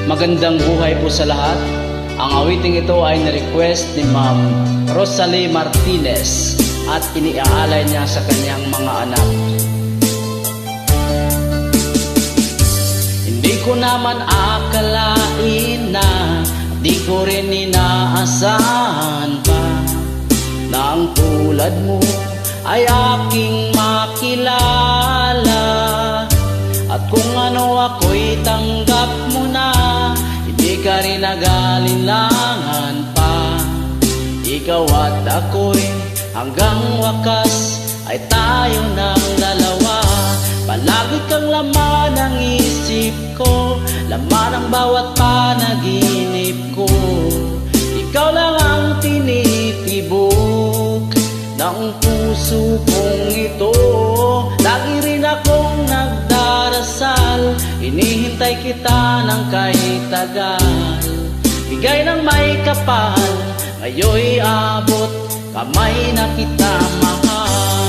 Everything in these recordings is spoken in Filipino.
Magandang buhay po sa lahat. Ang awiting ito ay na-request ni Ma'am Rosalie Martinez at iniaalay niya sa kanyang mga anak. Hindi ko naman akalain na di ko rin inaasahan pa na ang tulad mo ay aking makilala. At kung ano ako'y tanggap mo na, hindi ka rin nag-alinlangan pa. Ikaw at ako'y hanggang wakas ay tayo ng dalawa. Palagi kang laman ng isip ko, laman ng bawat panaginip ko. Ikaw lang ang tinitibok ng puso kong ito. Lagi rin akong nagdarasal, hinihintay kita ng kahit tagal. Bigay ng may kapal, ngayon'y abot, kamay na kita mahal.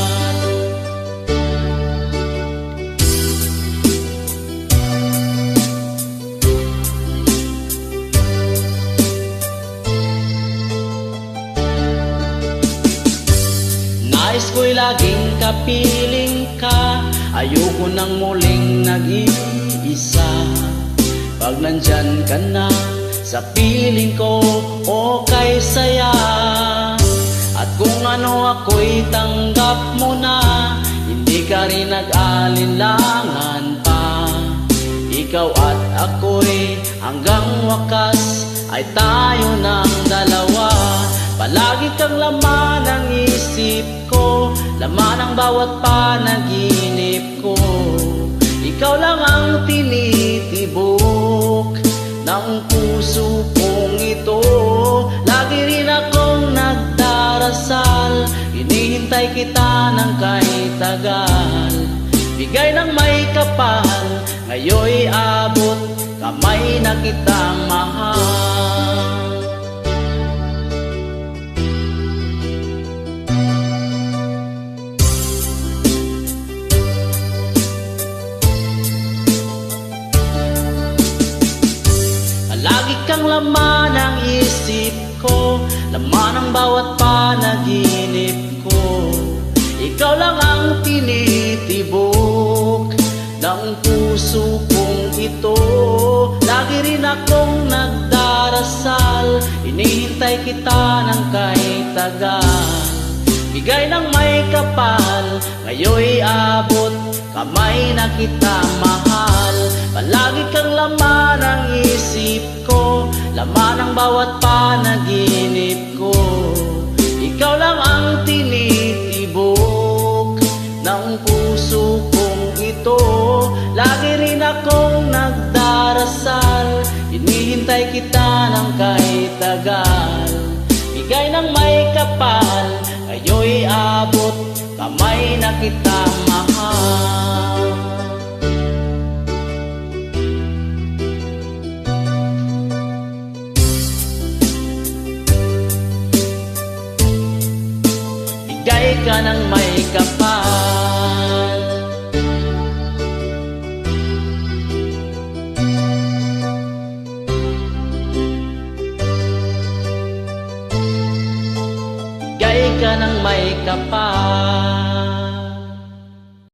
Nais ko'y laging kapiling ka, ayoko nang muling nag-iisa. Pag nandyan ka na sa piling ko, okay saya. At kung ano ako'y tanggap mo na, hindi ka rin nag-alinlangan pa. Ikaw at ako'y hanggang wakas ay tayo ng dalawa. Palagi kang laman ng isip ko, laman ng bawat panaginip ko. Ikaw lang ang tinitibok ng puso kong ito. Lagi rin akong nagdarasal, hinihintay kita ng kahit tagal. Bigay ng may kapal, ngayon'y abot, kamay na kitang mahal. Lagi kang laman ng isip ko, laman ng bawat panaginip ko. Ikaw lang ang tinitibok ng puso kong ito. Lagi rin akong nagdarasal, hinihintay kita ng kahit tagal. Bigay ng may kapal, ngayon'y abot, kamay na kita mahal. Palagi kang laman ng isip ko, laman ng bawat panaginip ko. Ikaw lang ang tinitibok ng puso kong ito. Lagi rin akong nagdarasal, hinihintay kita ng kahit tagal. Bigay ng may kapal, ngayon'y abot, kamay na kita mahal. Bigay ka ng may kapal. Bigay ka ng may kapal.